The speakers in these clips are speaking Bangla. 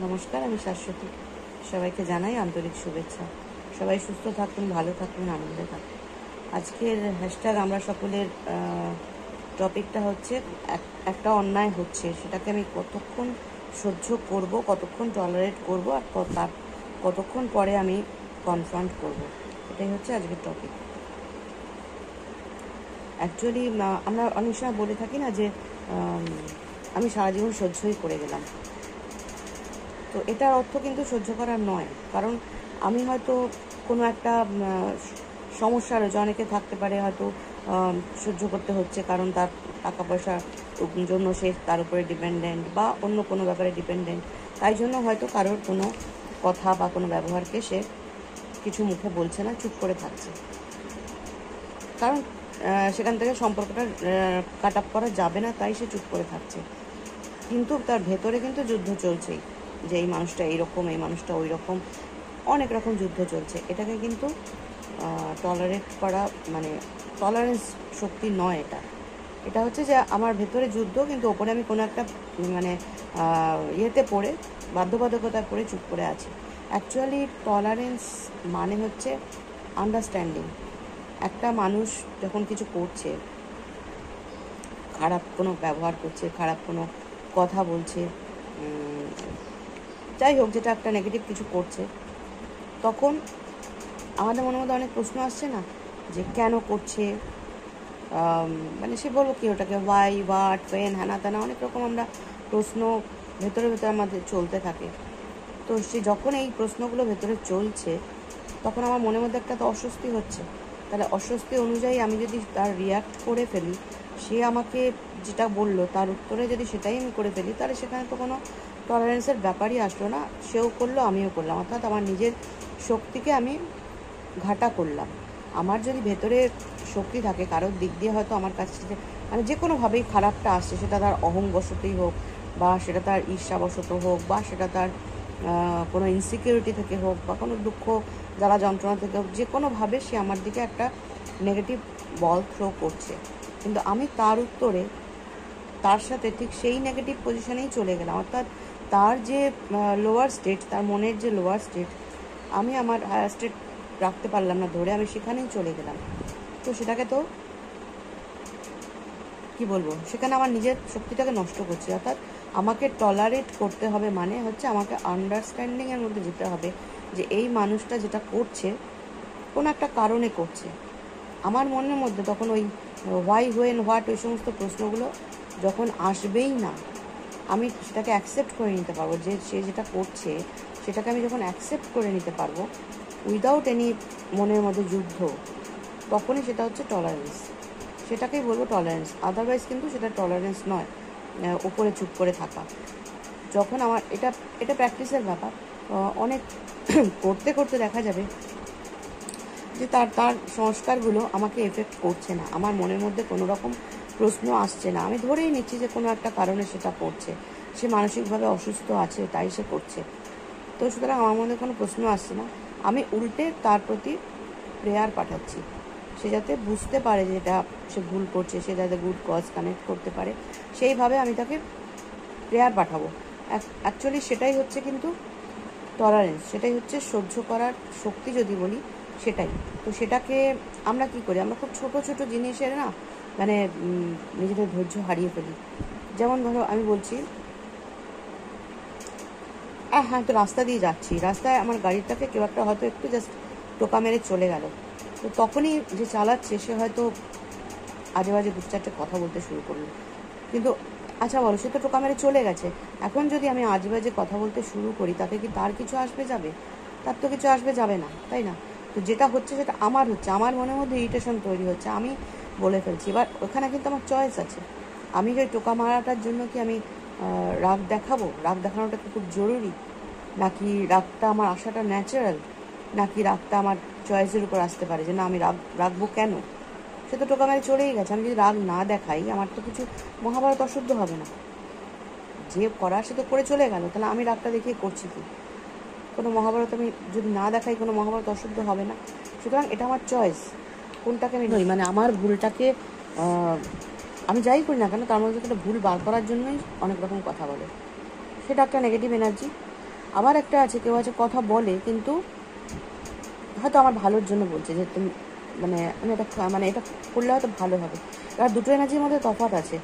নমস্কার, আমি শাশ্বতী। সবাইকে জানাই আন্তরিক শুভেচ্ছা। সবাই সুস্থ থাকুন, ভালো থাকুন, আনন্দে থাকুন। আজকের হ্যাশট্যাগ আমরা সকলের টপিকটা হচ্ছে একটা অন্যায় হচ্ছে, সেটাকে আমি কতক্ষণ সহ্য করব, কতক্ষণ টলারেট করব, আর তার কতক্ষণ পরে আমি কনফ্রন্ট করব, এটাই হচ্ছে আজকের টপিক। অ্যাকচুয়ালি আমরা অনেক সময় বলে থাকি না যে আমি সারা জীবন সহ্যই করে গেলাম। তো এটার অর্থ কিন্তু সহ্য করার নয়, কারণ আমি হয়তো কোনো একটা সমস্যা রয়েছে, অনেকে থাকতে পারে হয়তো সহ্য করতে হচ্ছে কারণ তার টাকা পয়সার জন্য সে তার উপরে ডিপেন্ডেন্ট বা অন্য কোনো ব্যাপারে ডিপেন্ডেন্ট, তাই জন্য হয়তো কারোর কোনো কথা বা কোনো ব্যবহারকে সে কিছু মুখে বলছে না, চুপ করে থাকছে, কারণ সেখান থেকে সম্পর্কটা কাট আপ করা যাবে না, তাই সে চুপ করে থাকছে। কিন্তু তার ভেতরে কিন্তু যুদ্ধ চলছেই, যে এই মানুষটা এইরকম, এই মানুষটা ওই রকম, অনেক রকম যুদ্ধ চলছে। এটাকে কিন্তু টলারেট করা মানে টলারেন্স শক্তি নয়। এটা হচ্ছে যে আমার ভেতরে যুদ্ধ, কিন্তু ওপরে আমি কোনো একটা মানে ইয়েতে পড়ে, বাধ্যবাধকতায় পড়ে চুপ করে আছি। অ্যাকচুয়ালি টলারেন্স মানে হচ্ছে আন্ডারস্ট্যান্ডিং। একটা মানুষ যখন কিছু করছে, খারাপ কোনো ব্যবহার করছে, খারাপ কোনো কথা বলছে, যাই হোক, যেটা একটা নেগেটিভ কিছু করছে, তখন আমাদের মনের মধ্যে অনেক প্রশ্ন আসছে না, যে কেন করছে, মানে সে বলবো কি ওটাকে, ওয়াই, হোয়াট, ওয়েন, হ্যানা ত্যানা, অনেক রকম আমরা প্রশ্ন ভেতরে ভেতরে আমাদের চলতে থাকে। তো সে যখন এই প্রশ্নগুলো ভেতরে চলছে, তখন আমার মনের মধ্যে একটা তো অস্বস্তি হচ্ছে। তাহলে অস্বস্তি অনুযায়ী আমি যদি তার রিয়াক্ট করে ফেলি, সে আমাকে যেটা বললো তার উত্তরে যদি সেটাই আমি করে ফেলি, তাহলে সেখানে তো কোনো টলারেন্সের ব্যাপারই আসলো না। সেও করলো, আমিও করলাম, অর্থাৎ আমার নিজের শক্তিকে আমি ঘাটা করলাম। আমার যদি ভেতরে শক্তি থাকে, কারোর দিক দিয়ে হয়তো আমার কাছে মানে যে কোনোভাবেই খারাপটা আসছে, সেটা তার অহংবশতই হোক, বা সেটা তার ঈর্ষাবশত হোক, বা সেটা তার কোনো ইনসিকিউরিটি থেকে হোক, বা কোনো দুঃখ জ্বালা যন্ত্রণা থেকে হোক, যে কোনোভাবে সে আমার দিকে একটা নেগেটিভ বল থ্রো করছে, কিন্তু আমি তার উত্তরে তার সাথে ঠিক সেই নেগেটিভ পজিশনেই চলে গেলাম। অর্থাৎ তার যে লোয়ার স্টেট, তার মনের যে লোয়ার স্টেট, আমি আমার হায়ার স্টেট রাখতে পারলাম না ধরে, আমি সেখানেই চলে গেলাম। তো সেটাকে তো কি বলবো, সেখানে আমার নিজের শক্তিটাকে নষ্ট করছি। অর্থাৎ আমাকে টলারেট করতে হবে, মানে হচ্ছে আমাকে আন্ডারস্ট্যান্ডিংয়ের মধ্যে যেতে হবে যে এই মানুষটা যেটা করছে কোনো একটা কারণে করছে। আমার মনের মধ্যে তখন ওই হোয়াই, হোয়েন, হোয়াট, ওই সমস্ত প্রশ্নগুলো যখন আসবেই না, আমি সেটাকে অ্যাকসেপ্ট করে নিতে পারবো, যে সে যেটা করছে সেটাকে আমি যখন অ্যাকসেপ্ট করে নিতে পারবো উইদাউট এনি মনের মধ্যে যুদ্ধ, তখনই সেটা হচ্ছে টলারেন্স। সেটাকেই বলবো টলারেন্স। আদারওয়াইজ কিন্তু সেটা টলারেন্স নয়, ওপরে চুপ করে থাকা। যখন আমার এটা প্র্যাকটিসের ব্যাপার, অনেক করতে করতে দেখা যাবে যে তার সংস্কারগুলো আমাকে এফেক্ট করছে না, আমার মনের মধ্যে কোনো রকম প্রশ্ন আসছে না। আমি ধরেই নিচ্ছি যে কোনো একটা কারণে সেটা করছে, সে মানসিকভাবে অসুস্থ আছে তাই সে করছে। তো সুতরাং আমার মধ্যে কোনো প্রশ্ন আসছে না, আমি উল্টে তার প্রতি প্রেয়ার পাঠাচ্ছি, সে যাতে বুঝতে পারে যে এটা সে ভুল করছে, সে যাতে গুড কজ কানেক্ট করতে পারে, সেইভাবে আমি তাকে প্রেয়ার পাঠাবো। অ্যাকচুয়ালি সেটাই হচ্ছে কিন্তু টলারেন্স, সেটাই হচ্ছে সহ্য করার শক্তি যদি বলি, সেটাই। তো সেটাকে আমরা কি করি, আমরা খুব ছোট ছোট জিনিসের না মানে নিজেদের ধৈর্য হারিয়ে ফেলি। যেমন ধরো আমি বলছি, হ্যাঁ, তো রাস্তা দিয়ে যাচ্ছি, রাস্তায় আমার গাড়িটাকে কেউ একটা হয়তো একটু জাস্ট টোকা মেরে চলে গেল, তো তখনই যে চালাচ্ছে সে হয়তো আজে বাজে দু চারটে কথা বলতে শুরু করলো। কিন্তু আচ্ছা বলো, সে তো টোকা মেরে চলে গেছে, এখন যদি আমি আজে বাজে কথা বলতে শুরু করি, তাতে কি তার কিছু আসবে যাবে? তার তো কিছু আসবে যাবে না, তাই না? তো যেটা হচ্ছে সেটা আমার হচ্ছে, আমার মনের মধ্যে ইরিটেশন তৈরি হচ্ছে, আমি বলে ফেলছি। এবার ওখানে কিন্তু আমার চয়েস আছে, আমি ওই টোকা মারাটার জন্য কি আমি রাগ দেখাবো? রাগ দেখানোটা কি খুব জরুরি? নাকি রাগটা আমার আসাটা ন্যাচারাল? নাকি রাগটা আমার চয়েসের উপর আসতে পারে, যে না আমি রাখবো কেন? সে তো টোকা মেরে চলেই গেছে, আমি যদি রাগ না দেখাই আমার তো কিছু মহাভারত অশুদ্ধ হবে না। যে করার সে তো করে চলে গেল, তাহলে আমি রাগটা দেখিয়ে করছি কি? কোনো মহাভারত আমি যদি না দেখাই, কোনো মহাভারত অশুদ্ধ হবে না। সুতরাং এটা আমার চয়েস, কোনটাকে আমি নই, মানে আমার ভুলটাকে আমি যাই করি না কেন, তার মধ্যে একটা ভুল বার করার জন্যই অনেক রকম কথা বলে, সেটা একটা নেগেটিভ এনার্জি। আবার একটা আছে, কেউ আছে কথা বলে কিন্তু হয়তো আমার ভালোর জন্য বলছে, যে তুমি মানে আমি এটা মানে এটা করলে হয়তো ভালো হবে। এবার দুটো এনার্জির মধ্যে তফাৎ আছে।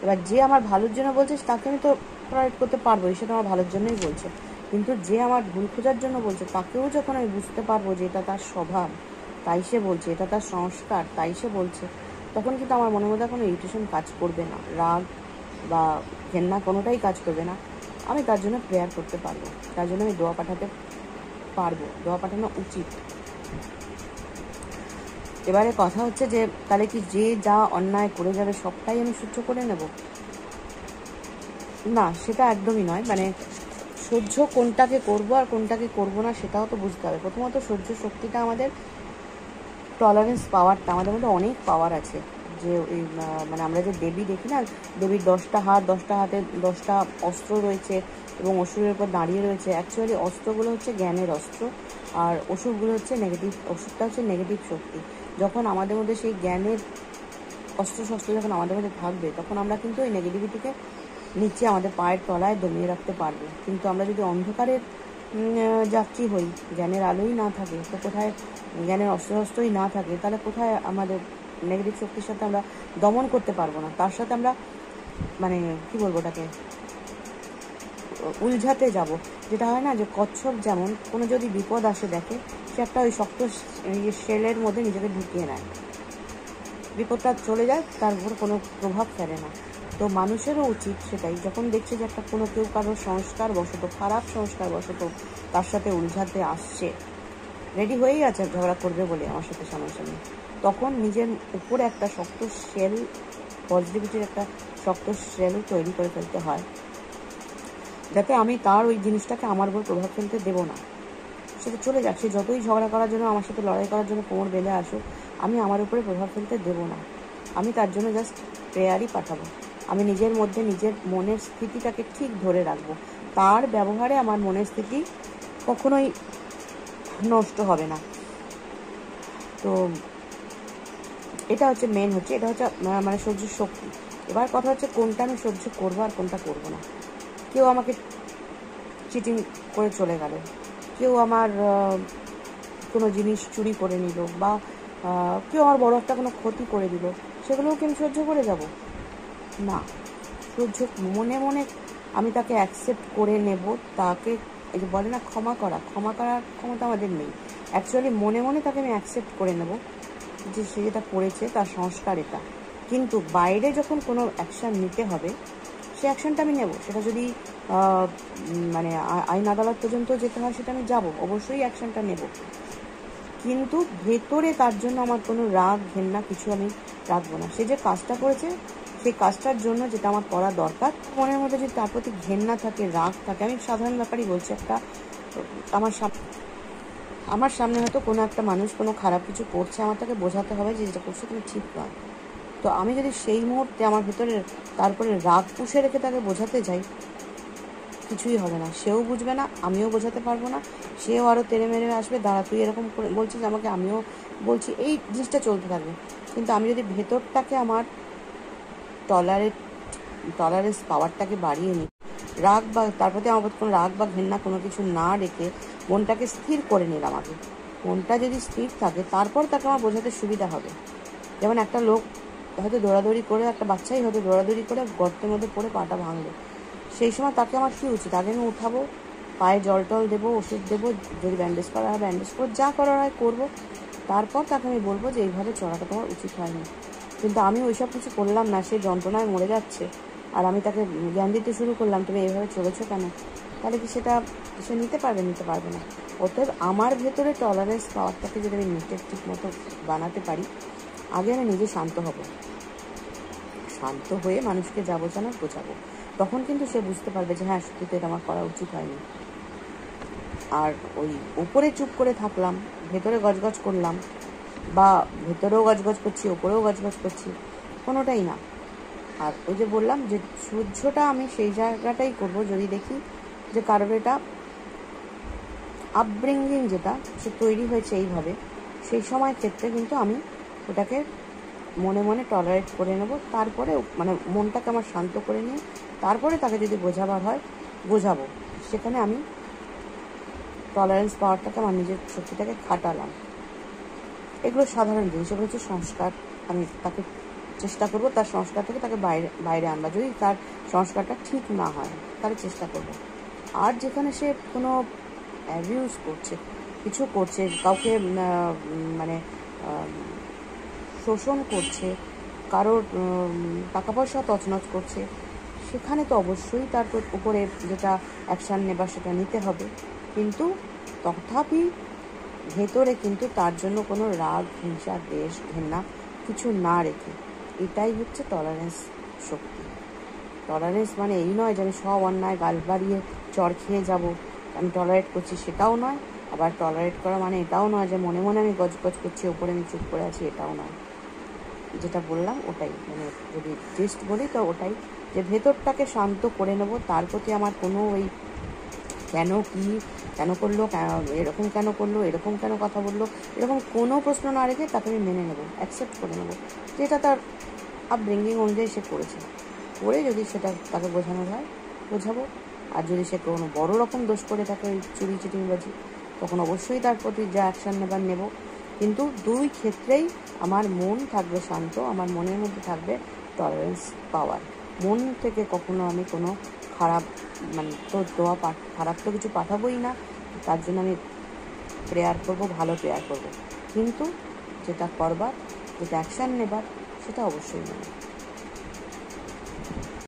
এবার যে আমার ভালোর জন্য বলছে তাকে আমি তো টলারেট করতে পারবোই, সেটা আমার ভালোর জন্যই বলছে। কিন্তু যে আমার ভুল খোঁজার জন্য বলছে, তাকেও যখন আমি বুঝতে পারবো যে এটা তার স্বভাব তাই সে বলছে, এটা তার সংস্কার তাই সে বলছে, তখন কিন্তু আমার মনের মধ্যে কোনো ইরিটেশন কাজ করবে না, রাগ বা ঘেন্না কোনোটাই কাজ করবে না। আমি তার জন্য প্রেয়ার করতে পারবো, তার জন্য আমি দোয়া পাঠাতে পারবো, দোয়া পাঠানো উচিত। এবারে কথা হচ্ছে যে তাহলে কি যে যা অন্যায় করে যাবে সবটাই আমি সহ্য করে নেব? না, সেটা একদমই নয়। মানে সহ্য কোনটাকে করব আর কোনটাকে করব না সেটাও তো বুঝতে হবে। প্রথমত সহ্য শক্তিটা আমাদের, টলারেন্স পাওয়ারটা আমাদের মধ্যে অনেক পাওয়ার আছে। যে ওই মানে আমরা যে দেবী দেখি না, দেবীর 10টা হাত, 10টা হাতে 10টা অস্ত্র রয়েছে এবং অসুরের উপর দাঁড়িয়ে রয়েছে। অ্যাকচুয়ালি অস্ত্রগুলো হচ্ছে জ্ঞানের অস্ত্র, আর অসুরগুলো হচ্ছে নেগেটিভ, অসুরটা হচ্ছে নেগেটিভ শক্তি। যখন আমাদের মধ্যে সেই জ্ঞানের অস্ত্র শস্ত্র যখন আমাদের মধ্যে থাকবে, তখন আমরা কিন্তু ওই নেগেটিভিটিকে নিচে আমাদের পায়ের তলায় দমিয়ে রাখতে পারবো। কিন্তু আমরা যদি অন্ধকারের যাত্রী হই, জ্ঞানের আলোই না থাকে, তো কোথায় জ্ঞানের অস্ত্রশস্ত্রই না থাকে, তাহলে কোথায় আমাদের নেগেটিভ শক্তির সাথে আমরা দমন করতে পারবো না, তার সাথে আমরা মানে কি বলবো ওটাকে উলঝাতে যাব। যেটা হয় না যে কচ্ছপ যেমন কোনো যদি বিপদ আসে দেখে, সে একটা ওই শক্ত শেলের মধ্যে নিজেকে ঢুকিয়ে নেয়, বিপদটা চলে যায়, তার উপর কোনো প্রভাব ফেলে না। তো মানুষেরও উচিত সেটাই, যখন দেখছে যে একটা কোনো কেউ কারোর সংস্কার বশত, খারাপ সংস্কার বশত তার সাথে উলঝাতে আসছে, রেডি হয়েই আছে ঝগড়া করবে বলে আমার সাথে সামনাসামনি, তখন নিজের উপরে একটা শক্ত শেল, পজিটিভিটির একটা শক্ত শেল তৈরি করে ফেলতে হয়, যাতে আমি তার ওই জিনিসটাকে আমার উপর প্রভাব ফেলতে দেবো না। সেটা চলে যাক, সে যতই ঝগড়া করার জন্য আমার সাথে লড়াই করার জন্য কোমর বেঁধে আসুক, আমি আমার উপরে প্রভাব ফেলতে দেবো না। আমি তার জন্য জাস্ট প্রেয়ারই পাঠাবো। আমি নিজের মধ্যে নিজের মনের স্থিতিটাকে ঠিক ধরে রাখবো, তার ব্যবহারে আমার মনের স্থিতি কখনোই নষ্ট হবে না। তো এটা হচ্ছে মেন, হচ্ছে এটা হচ্ছে মানে সহ্য শক্তি। এবার কথা হচ্ছে কোনটা আমি সহ্য করবো আর কোনটা করবো না। কেউ আমাকে চিটিং করে চলে গেল, কেউ আমার কোনো জিনিস চুরি করে নিল, বা কেউ আমার বড় একটা কোনো ক্ষতি করে দিল, সেগুলোও কি আমি সহ্য করে যাব? না, সহ্য মনে মনে আমি তাকে অ্যাকসেপ্ট করে নেব। তাকে এই যে বলে না ক্ষমা করার ক্ষমতা আমাদের নেই। অ্যাকচুয়ালি মনে মনে তাকে আমি অ্যাকসেপ্ট করে নেব যে সে যেটা করেছে তার সংস্কার এটা। কিন্তু বাইরে যখন কোনো অ্যাকশান নিতে হবে, সে অ্যাকশানটা আমি নেব। সেটা যদি মানে আইন আদালত পর্যন্ত যেতে হয়, সেটা আমি যাব, অবশ্যই অ্যাকশানটা নেব। কিন্তু ভেতরে তার জন্য আমার কোনো রাগ ঘেন্না কিছু আমি রাখবো না। সে যে কাজটা করেছে, সেই কাজটার জন্য যেটা আমার করা দরকার, মনের মধ্যে যদি তার প্রতি ঘেন্না থাকে, রাগ থাকে, আমি সাধারণ ব্যাপারই বলছি, একটা আমার সামনে হয়তো কোনো একটা মানুষ কোনো খারাপ কিছু করছে, আমার তাকে বোঝাতে হবে যে যেটা করছে তুমি ঠিক নয়। তো আমি যদি সেই মুহূর্তে আমার ভেতরে তারপরে রাগ পুষে রেখে তাকে বোঝাতে যাই, কিছুই হবে না। সেও বুঝবে না, আমিও বোঝাতে পারবো না, সেও আরও তেড়ে মেরে আসবে, দাঁড়া তুই এরকম করে বলছিস আমাকে, আমিও বলছি, এই জিনিসটা চলতে থাকবে। কিন্তু আমি যদি ভেতরটাকে আমার টলারেন্স পাওয়ারটাকে বাড়িয়ে নিই, রাগ বা তার প্রতি আমার কোনো রাগ বা ঘেন্না কোনো কিছু না রেখে মনটাকে স্থির করে নিলাম আগে, মনটা যদি স্থির থাকে তারপর তাকে আমার বোঝাতে সুবিধা হবে। যেমন একটা লোক হয়তো দৌড়াদৌড়ি করে, একটা বাচ্চাই হয়তো দৌড়াদৌড়ি করে গর্তের মধ্যে পড়ে পাটা ভাঙলো, সেই সময় তাকে আমার কী উচিত, আগে আমি উঠাবো, পায়ে জল টল দেবো, ওষুধ দেবো, যদি ব্যান্ডেজ করা হয় ব্যান্ডেজ করবো, যা করার হয় করবো। তারপর তাকে আমি বলবো যে এইভাবে চলাটা তোমার উচিত হয়নি। কিন্তু আমি ওইসব কিছু করলাম না, সে যন্ত্রণায় মরে যাচ্ছে, আর আমি তাকে জ্ঞান দিতে শুরু করলাম তুমি এইভাবে চলেছো কেন, তাহলে কি সেটা সে নিতে পারবে না। অতএব আমার ভেতরে টলারেন্স পাওয়ারটাকে যদি আমি ঠিক মতো বানাতে পারি, আগে আমি নিজে শান্ত হব, শান্ত হয়ে মানুষকে যা বোঝানোর বোঝাবো, তখন কিন্তু সে বুঝতে পারবে যে হ্যাঁ সত্যিতে এটা আমার করা উচিত হয়নি। আর ওই উপরে চুপ করে থাকলাম, ভেতরে গজগজ করলাম, বা ভেতরেও গজগজ করছি ওপরেও গজগজ করছি, কোনোটাই না। আর ওই যে বললাম যে সহ্যটা আমি সেই জায়গাটাই করব যদি দেখি যে কারোর এটা আপব্রিঙ্গিং যেটা সে তৈরি হয়েছে এইভাবে, সেই সময় ক্ষেত্রে কিন্তু আমি ওটাকে মনে মনে টলারেট করে নেব। তারপরে মানে মনটাকে আমার শান্ত করে নিয়ে তারপরে তাকে যদি বোঝাবার হয় বোঝাবো, সেখানে আমি টলারেন্স পাওয়ারটাকে, আমার নিজের শক্তিটাকে খাটালাম। এগুলো সাধারণ জিনিস, এগুলো হচ্ছে সংস্কার। আমি তাকে চেষ্টা করব তার সংস্কার থেকে তাকে বাইরে বাইরে আনবা। যদি তার সংস্কারটা ঠিক না হয় তাহলে চেষ্টা করব। আর যেখানে সে কোনো অ্যাবিউজ করছে, কিছু করছে, কাউকে মানে শোষণ করছে, কারোর টাকা পয়সা তছনছ করছে, সেখানে তো অবশ্যই তার উপরে যেটা অ্যাকশান নেবার সেটা নিতে হবে। কিন্তু তথাপি ভেতরে কিন্তু তার জন্য কোনো রাগ, হিংসা, দ্বেষ, ঘেন্না কিছু না রেখে, এটাই হচ্ছে টলারেন্স শক্তি। টলারেন্স মানে এই নয় যে আমি সব অন্যায় গাল বাড়িয়ে চড় খেয়ে যাব, আমি টলারেট করছি, সেটাও নয়। আবার টলারেট করা মানে এটাও নয় যে মনে মনে আমি গজগজ করছি, ওপরে আমি চুপ করে আছি, এটাও নয়। যেটা বললাম ওটাই, মানে যদি টেস্ট বলি তো ওটাই, যে ভেতরটাকে শান্ত করে নেব। তার প্রতি আমার কোনো ওই কেন, কি, কেন করলো, এরকম কেন করলো, এরকম কেন কথা বললো, এরকম কোনো প্রশ্ন না রেখে তাকে আমি মেনে নেবো, অ্যাকসেপ্ট করে নেবো, যেটা তার আপব্রিঙ্গিং অনুযায়ী সে করেছে। করে যদি সেটা তাকে বোঝানো হয় বোঝাবো। আর যদি সে কোনো বড় রকম দোষ করে থাকে, ওই চুরি চিটিংবাজি, তখন অবশ্যই তার প্রতি যা অ্যাকশান নেবার নেব। কিন্তু দুই ক্ষেত্রেই আমার মন থাকবে শান্ত, আমার মনের মধ্যে থাকবে টলারেন্স পাওয়ার। মন থেকে কখনো আমি কোনো খারাপ, মানে তো খারাপ তো কিছু পাঠাবোই না, তার জন্য আমি প্রেয়ার করব, ভালো প্রেয়ার করব। কিন্তু যেটা করবার, যেটা অ্যাকশান নেবার, সেটা অবশ্যই নেব।